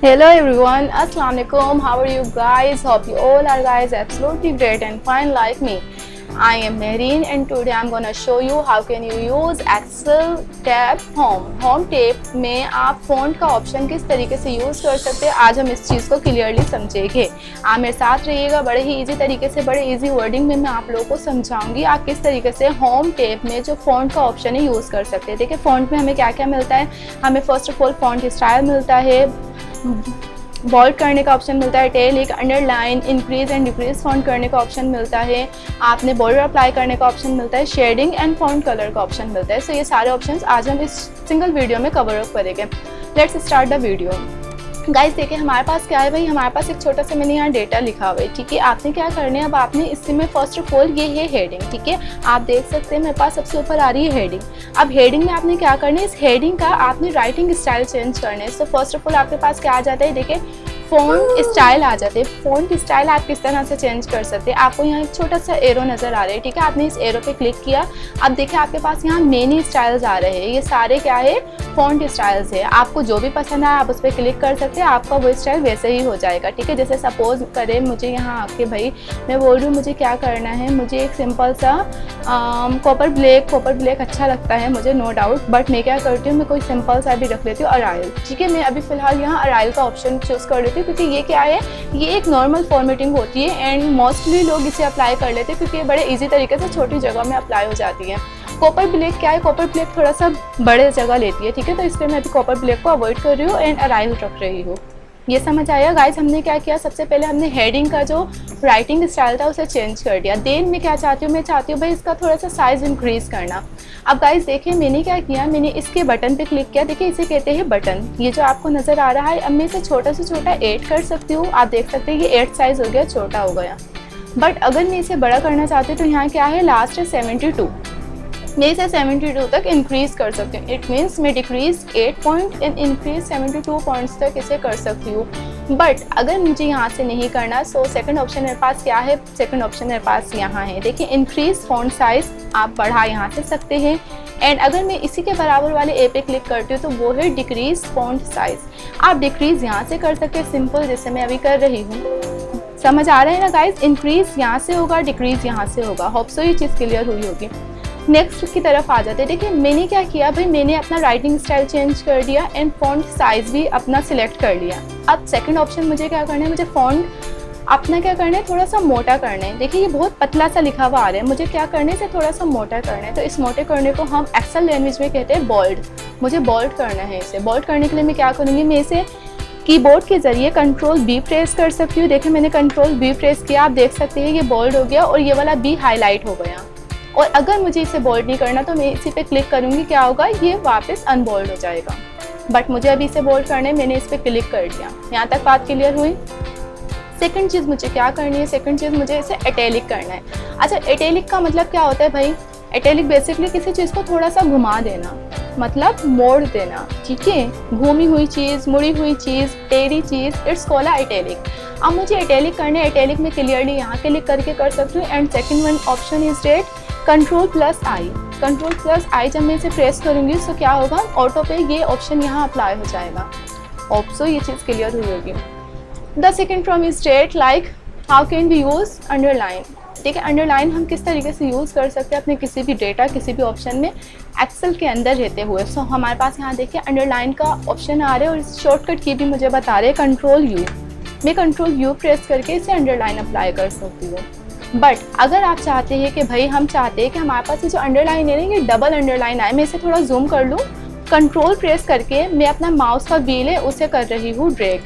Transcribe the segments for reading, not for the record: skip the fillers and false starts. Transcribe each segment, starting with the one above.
Hello everyone, Assalamu alaikum. How are you guys? Hope you all are guys absolutely great and fine like me. I am Mehreen and today I'm gonna show you how can you use Excel tab Home. Home tab में आप font का option किस तरीके से use कर सकते हैं, आज हम इस चीज़ को क्लियरली समझेंगे। आप मेरे साथ रहिएगा, बड़े ही इजी तरीके से, बड़े इजी वर्डिंग में मैं आप लोगों को समझाऊंगी आप किस तरीके से होम टेब में जो फ़ॉन्ट का ऑप्शन है यूज़ कर सकते हैं। देखिए फ़ॉन्ट में हमें क्या क्या मिलता है, हमें first of all font style मिलता है, बोल्ड करने का ऑप्शन मिलता है, italic, underline, increase and decrease font करने का ऑप्शन मिलता है, आपने बॉर्डर अप्लाई करने का ऑप्शन मिलता है, शेडिंग एंड फॉन्ट कलर का ऑप्शन मिलता है। सो ये सारे ऑप्शंस आज हम इस सिंगल वीडियो में कवर अप करेंगे। Let's start the video. Guys देखिए हमारे पास क्या है भाई, हमारे पास एक छोटा सा मैंने यहाँ डेटा लिखा हुआ है, ठीक है। आपने क्या करना है, अब आपने इसमें फर्स्ट ऑफ ऑल ये है हेडिंग, ठीक है। आप देख सकते हैं मेरे पास सबसे ऊपर आ रही है हेडिंग। अब हेडिंग में आपने क्या करना है, इस हेडिंग का आपने राइटिंग स्टाइल चेंज करना है। सो फर्स्ट ऑफ ऑल आपके पास क्या आ जाता है, देखिए फ़ॉन्ट स्टाइल आ जाते हैं। फ़ॉन्ट स्टाइल आप किस तरह से चेंज कर सकते हैं, आपको यहाँ एक छोटा सा एरो नज़र आ रहा है, ठीक है। आपने इस एरो पे क्लिक किया, अब देखिए आपके पास यहाँ मेनी स्टाइल्स आ रहे हैं, ये सारे क्या है फ़ॉन्ट स्टाइल्स है। आपको जो भी पसंद आए आप उस पर क्लिक कर सकते हैं, आपका वो स्टाइल वैसे ही हो जाएगा, ठीक है। जैसे सपोज़ करें मुझे यहाँ आके भाई मैं बोल रही हूँ मुझे क्या करना है, मुझे एक सिंपल सा कॉपर ब्लैक अच्छा लगता है मुझे, नो डाउट, बट मैं क्या करती हूँ, मैं कोई सिंपल सा भी रख लेती हूँ, अराइल, ठीक है। मैं अभी फ़िलहाल यहाँ अराइल का ऑप्शन चूज़ कर लेती हूँ क्योंकि ये क्या है, ये एक नॉर्मल फॉर्मेटिंग होती है एंड मोस्टली लोग इसे अप्लाई कर लेते हैं क्योंकि ये बड़े ईजी तरीके से छोटी जगह में अप्लाई हो जाती है। कॉपर ब्लैक क्या है, कॉपर ब्लैक थोड़ा सा बड़े जगह लेती है, ठीक है। तो इसलिए मैं अभी कॉपर ब्लैक को अवॉइड कर रही हूँ एंड अराइल रख रही हूँ। ये समझ आया गाइस। हमने क्या किया, सबसे पहले हमने हेडिंग का जो राइटिंग स्टाइल था उसे चेंज कर दिया। देन मैं क्या चाहती हूँ, मैं चाहती हूँ भाई इसका थोड़ा सा साइज़ इंक्रीज़ करना। अब गाइस देखिए मैंने क्या किया, मैंने इसके बटन पे क्लिक किया, देखिए इसे कहते हैं बटन, ये जो आपको नज़र आ रहा है। अब मैं इसे छोटा से छोटा ऐड कर सकती हूँ, आप देख सकते हैं ये 8 साइज़ हो गया, छोटा हो गया। बट अगर मैं इसे बड़ा करना चाहती हूँ तो यहाँ क्या है, लास्ट है 72, मैं इसे 72 तक इंक्रीज़ कर सकती हूँ। इट मीन्स मैं decrease 8 point and increase 72 points तक इसे कर सकती हूँ। बट अगर मुझे यहाँ से नहीं करना, सो सेकंड ऑप्शन मेरे पास क्या है, सेकंड ऑप्शन मेरे पास यहाँ है, देखिए इंक्रीज़ फॉन्ट साइज़, आप बढ़ा यहाँ से सकते हैं। एंड अगर मैं इसी के बराबर वाले ए पे क्लिक करती हूँ तो वो है डिक्रीज़ फॉन्ट साइज़, आप डिक्रीज़ यहाँ से कर सकते हैं सिंपल, जैसे मैं अभी कर रही हूँ। समझ आ रहा है ना गाइज, इंक्रीज़ यहाँ से होगा, डिक्रीज़ यहाँ से होगा। होप सो ये चीज़ क्लियर हुई होगी। नेक्स्ट की तरफ आ जाते हैं। देखिए मैंने क्या किया भाई, मैंने अपना राइटिंग स्टाइल चेंज कर दिया एंड फॉन्ट साइज़ भी अपना सिलेक्ट कर लिया। अब सेकंड ऑप्शन मुझे क्या करना है, मुझे फॉन्ट अपना क्या करना है, थोड़ा सा मोटा करना है। देखिए ये बहुत पतला सा लिखा हुआ आ रहा है, मुझे क्या करना है, इसे थोड़ा सा मोटा करना है। तो इस मोटे करने को हम एक्सेल लैंग्वेज में कहते हैं बोल्ड। मुझे बोल्ड करना है इसे। बोल्ड करने के लिए मैं क्या करूँगी, मैं इसे कीबोर्ड के ज़रिए कंट्रोल बी प्रेस कर सकती हूँ। देखिए मैंने कंट्रोल बी प्रेस किया, आप देख सकते हैं ये बोल्ड हो गया और ये वाला बी हाईलाइट हो गया। और अगर मुझे इसे बोल्ड नहीं करना तो मैं इसी पे क्लिक करूँगी, क्या होगा, ये वापस अनबोल्ड हो जाएगा। बट मुझे अभी इसे बोल्ड करना है, मैंने इस पर क्लिक कर दिया। यहाँ तक बात क्लियर हुई। सेकंड चीज़ मुझे क्या करनी है, सेकंड चीज़ मुझे इसे इटैलिक करना है। अच्छा इटैलिक का मतलब क्या होता है भाई, इटैलिक बेसिकली किसी चीज़ को थोड़ा सा घुमा देना, मतलब मोड़ देना, ठीक है। घूमी हुई चीज़, मुड़ी हुई चीज़, टेढ़ी चीज़, इट्स कॉल्ड इटैलिक। अब मुझे इटैलिक करना है, इटैलिक में क्लियरली यहाँ क्लिक करके कर सकती हूँ। And second one option is that control plus I. Control plus I जब मैं इसे प्रेस करूँगी तो क्या होगा, ऑटो पे ये ऑप्शन यहाँ अप्लाई हो जाएगा। ऑप्सो ये चीज़ क्लियर हुई होगी। The second from is that like how can we use underline. ठीक है, अंडरलाइन हम किस तरीके से यूज़ कर सकते हैं अपने किसी भी डेटा, किसी भी ऑप्शन में एक्सेल के अंदर रहते हुए। सो हमारे पास यहाँ देखिए अंडरलाइन का ऑप्शन आ रहा है और इस शॉर्टकट की भी मुझे बता रहे हैं कंट्रोल यू। मैं कंट्रोल यू प्रेस करके इसे अंडरलाइन अप्लाई कर सकती हूँ। बट अगर आप चाहते हैं कि भाई हम चाहते हैं कि हमारे पास ये जो अंडरलाइन है ना ये डबल अंडरलाइन आए, मैं इसे थोड़ा जूम कर लूँ, कंट्रोल प्रेस करके मैं अपना माउस का व्हील है उसे कर रही हूँ ड्रैग।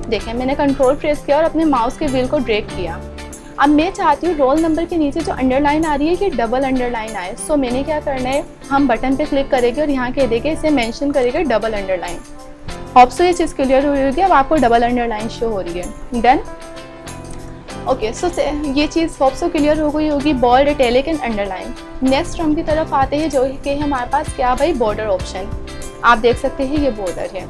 देखें मैंने कंट्रोल प्रेस किया और अपने माउस के व्हील को ड्रैग किया। अब मैं चाहती हूँ रोल नंबर के नीचे जो अंडरलाइन आ रही है कि डबल अंडरलाइन आए। सो मैंने क्या करना है, हम बटन पे क्लिक करेंगे और यहाँ कह देंगे इसे मेंशन करेंगे डबल अंडरलाइन। होप सो ये चीज़ क्लियर हुई होगी। अब आपको डबल अंडरलाइन शो हो रही है। Done, okay. सो ये चीज़ होप सो क्लियर हो गई होगी, bold, italic and underline. Next हम की तरफ आते हैं जो कि हमारे पास क्या भाई, बॉर्डर ऑप्शन। आप देख सकते हैं ये बॉर्डर है।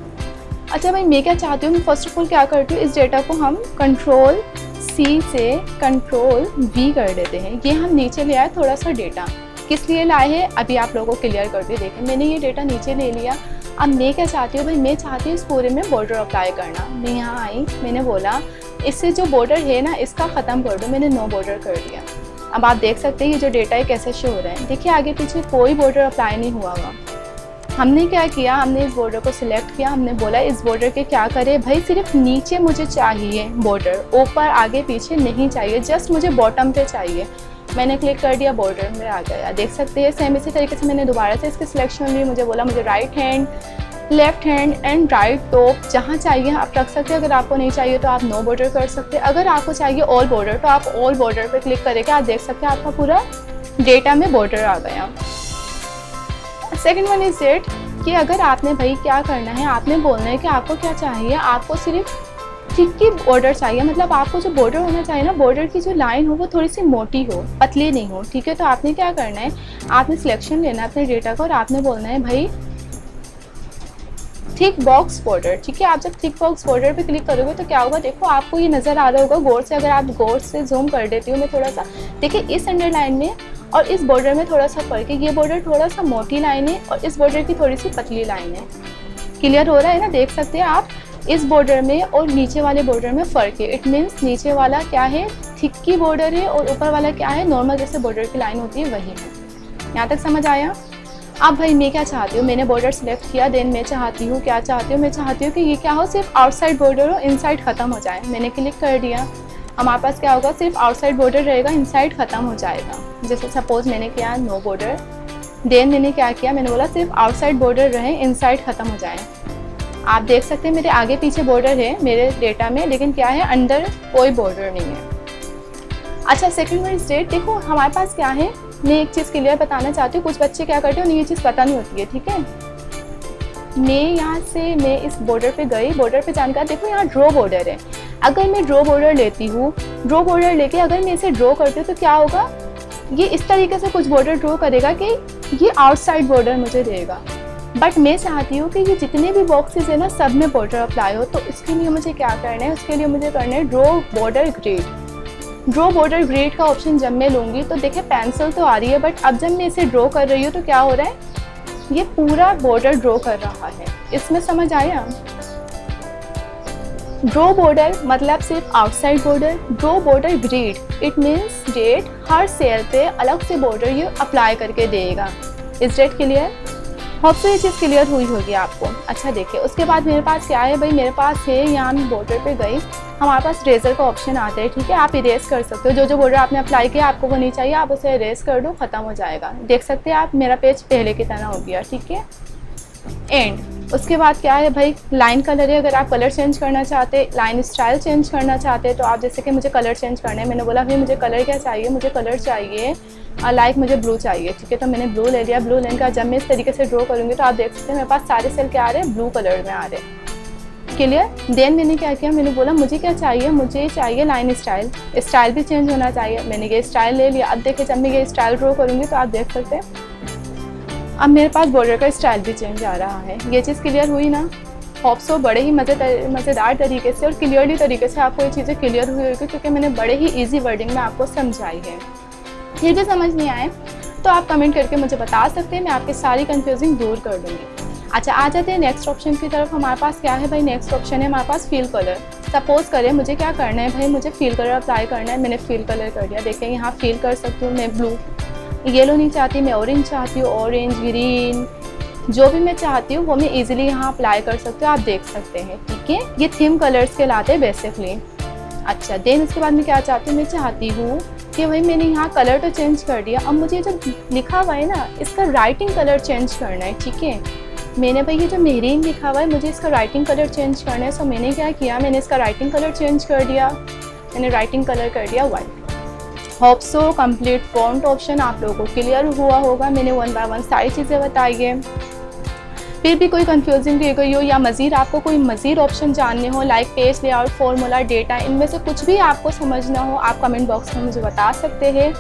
अच्छा भाई मैं क्या चाहती हूँ, फर्स्ट ऑफ ऑल क्या करती हूँ, इस डेटा को हम कंट्रोल सी से कंट्रोल वी कर देते हैं। ये हम नीचे ले आए थोड़ा सा डेटा, किस लिए लाए हैं अभी आप लोगों को क्लियर कर दी। देखिए मैंने ये डेटा नीचे ले लिया। अब मैं क्या चाहती हूँ भाई, मैं चाहती हूँ इस पूरे में बॉर्डर अप्लाई करना। मैं यहाँ आई, मैंने बोला इससे जो बॉर्डर है ना इसका ख़त्म कर दो। मैंने नो बॉर्डर कर दिया। अब आप देख सकते हैं ये जो डेटा है कैसे शो हो रहा है। देखिए आगे पीछे कोई बॉर्डर अप्लाई नहीं हुआ हुआ। हमने क्या किया, हमने इस बॉर्डर को सिलेक्ट किया। हमने बोला इस बॉर्डर के क्या करें भाई, सिर्फ नीचे मुझे चाहिए बॉर्डर, ऊपर आगे पीछे नहीं चाहिए, जस्ट मुझे बॉटम पे चाहिए। मैंने क्लिक कर दिया, बॉर्डर में आ गया। देख सकते हैं सेम इसी तरीके से मैंने दोबारा से इसकी सिलेक्शन ली। मुझे बोला मुझे right hand, left hand and right top जहाँ चाहिए आप रख सकते हैं। अगर आपको नहीं चाहिए तो आप नो बॉर्डर कर सकते हैं। अगर आपको चाहिए ऑल बॉर्डर तो आप ऑल बॉर्डर पे क्लिक करेंगे। आप देख सकते हैं आपका पूरा डेटा में बॉर्डर आ गया। सेकंड वन इज इट कि अगर आपने भाई क्या करना है, आपने बोलना है कि आपको क्या चाहिए। आपको सिर्फ थिक की बॉर्डर चाहिए, मतलब आपको जो बॉर्डर होना चाहिए ना, बॉर्डर की जो लाइन हो वो थोड़ी सी मोटी हो, पतली नहीं हो, ठीक है। तो आपने क्या करना है, आपने सिलेक्शन लेना है अपने डेटा को और आपने बोलना है भाई थिक बॉक्स बॉर्डर, ठीक है। आप जब थिक बॉक्स बॉर्डर पे क्लिक करोगे तो क्या होगा, देखो आपको ये नज़र आ रहा होगा गौर से। अगर आप गौर से जूम कर देती हूँ मैं थोड़ा सा, देखिए इस अंडरलाइन में और इस बॉर्डर में थोड़ा सा फर्क है। ये बॉर्डर थोड़ा सा मोटी लाइन है और इस बॉर्डर की थोड़ी सी पतली लाइन है। क्लियर हो रहा है ना, देख सकते हैं आप इस बॉर्डर में और नीचे वाले बॉर्डर में फ़र्क है। इट मीन्स नीचे वाला क्या है, थिक की बॉर्डर है और ऊपर वाला क्या है, नॉर्मल जैसे बॉर्डर की लाइन होती है वही है। यहाँ तक समझ आया। अब भाई मैं क्या चाहती हूँ, मैंने बॉर्डर सेलेक्ट किया, देन मैं चाहती हूँ क्या चाहती हूँ, मैं चाहती हूँ कि ये क्या हो, सिर्फ आउटसाइड बॉर्डर हो, इनसाइड ख़त्म हो जाए। मैंने क्लिक कर दिया। हमारे पास क्या होगा, सिर्फ आउटसाइड बॉर्डर रहेगा, इनसाइड ख़त्म हो जाएगा। जैसे सपोज मैंने किया नो बॉर्डर, देन मैंने क्या किया, मैंने बोला सिर्फ आउटसाइड बॉर्डर रहे, इनसाइड ख़त्म हो जाए। आप देख सकते हैं मेरे आगे पीछे बॉर्डर है मेरे डेटा में, लेकिन क्या है अंदर कोई बॉर्डर नहीं है। अच्छा सेकंड वन स्टेट, देखो हमारे पास क्या है, मैं एक चीज़ क्लियर बताना चाहती हूँ। कुछ बच्चे क्या करते हैं उन्हें ये चीज़ पता नहीं होती है, ठीक है। मैं यहाँ से मैं इस बॉर्डर पे गई, बॉर्डर पे जाने का देखो यहाँ ड्रॉ बॉर्डर है। अगर मैं ड्रॉ बॉर्डर लेती हूँ, ड्रॉ बॉर्डर लेके अगर मैं इसे ड्रॉ करती हूँ तो क्या होगा, ये इस तरीके से कुछ बॉर्डर ड्रॉ करेगा कि ये आउटसाइड बॉर्डर मुझे देगा। बट मैं चाहती हूँ कि ये जितने भी बॉक्सेस है ना सब में बॉर्डर अप्लाई हो। तो इसके लिए मुझे क्या करना है, उसके लिए मुझे करना है draw border grade. Draw border grade का ऑप्शन जब मैं लूँगी तो देखिए पेंसिल तो आ रही है, बट अब जब मैं इसे ड्रॉ कर रही हूँ तो क्या हो रहा है, ये पूरा बॉर्डर ड्रॉ कर रहा है। इसमें समझ आया। ड्रॉ बॉर्डर मतलब सिर्फ outside border. Draw border grid it means that हर सेल पे अलग से बॉर्डर ये अप्लाई करके देगा। इस डेट क्लियर, होप से ये चीज़ क्लियर हुई होगी आपको। अच्छा देखिए उसके बाद मेरे पास क्या है भाई, मेरे पास है यहाँ मैं बॉर्डर पे गई, हमारे पास इरेजर का ऑप्शन आता है, ठीक है। आप इरेज कर सकते हो, जो बॉर्डर आपने अप्लाई किया आपको वो नहीं चाहिए, आप उसे इरेज कर दो, ख़त्म हो जाएगा। देख सकते हैं आप मेरा पेज पहले की तरह हो गया, ठीक है। एंड उसके बाद क्या है भाई, लाइन कलर है। अगर आप कलर चेंज करना चाहते, लाइन स्टाइल चेंज करना चाहते तो आप जैसे कि मुझे कलर चेंज करना है, मैंने बोला भाई मुझे कलर क्या चाहिए, मुझे कलर चाहिए लाइक मुझे ब्लू चाहिए, ठीक है। तो मैंने ब्लू ले लिया। ब्लू लेने का जब मैं इस तरीके से ड्रॉ करूँगी तो आप देख सकते हैं मेरे पास सारे सेल क्या आ रहे हैं, ब्लू कलर में आ रहे हैं। क्लियर। देन मैंने क्या किया, मैंने बोला मुझे क्या चाहिए, मुझे चाहिए लाइन स्टाइल, स्टाइल भी चेंज होना चाहिए। मैंने ये स्टाइल ले लिया। अब देखिए जब मैं ये स्टाइल ड्रॉ करूँगी तो आप देख सकते हैं अब मेरे पास बॉर्डर का स्टाइल भी चेंज आ रहा है। ये चीज़ क्लियर हुई ना। होप सो बड़े ही मज़ेदार तरीके से और क्लियरली तरीके से आपको ये चीज़ें क्लियर हुई होगी, क्योंकि मैंने बड़े ही ईजी वर्डिंग में आपको समझाई है। ये भी समझ नहीं आए तो आप कमेंट करके मुझे बता सकते हैं, मैं आपकी सारी कंफ्यूजिंग दूर कर दूँगी। अच्छा आ जाते हैं नेक्स्ट ऑप्शन की तरफ। हमारे पास क्या है भाई, नेक्स्ट ऑप्शन है हमारे पास फील कलर। सपोज करें मुझे क्या करना है भाई, मुझे फील कलर अप्लाई करना है। मैंने फील कलर कर दिया। देखिए यहाँ फील कर सकती हूँ मैं ब्लू, येलो नहीं चाहती मैं, ऑरेंज चाहती हूँ, ऑरेंज, ग्रीन, जो भी मैं चाहती हूँ वो मैं इजीली यहाँ अप्लाई कर सकती हूँ। आप देख सकते हैं, ठीक है। ये थीम कलर्स कहलाते हैं बेसिकली। अच्छा देन उसके बाद मैं क्या चाहती हूँ, मैं चाहती हूँ कि भाई मैंने यहाँ कलर तो चेंज कर दिया, अब मुझे जो लिखा हुआ है ना इसका राइटिंग कलर चेंज करना है, ठीक है। मैंने भाई ये जो मेहरीन लिखा हुआ है मुझे इसका राइटिंग कलर चेंज करना है। सो मैंने क्या किया, मैंने इसका राइटिंग कलर चेंज कर दिया। मैंने राइटिंग कलर कर दिया white. Hope so complete font option आप लोगों को क्लियर हुआ होगा। मैंने 1 बाय 1 सारी चीज़ें बताई है। फिर भी कोई कंफ्यूजिंग रह गई हो या मज़ीद आपको कोई मज़ीद ऑप्शन जानने हो like page layout, formula, data, इनमें से कुछ भी आपको समझना हो आप कमेंट बॉक्स में मुझे बता सकते हैं।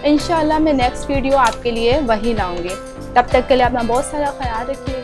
इंशाल्लाह मैं नेक्स्ट वीडियो आपके लिए वही लाऊंगी। तब तक के लिए अपना बहुत सारा ख्याल रखिए।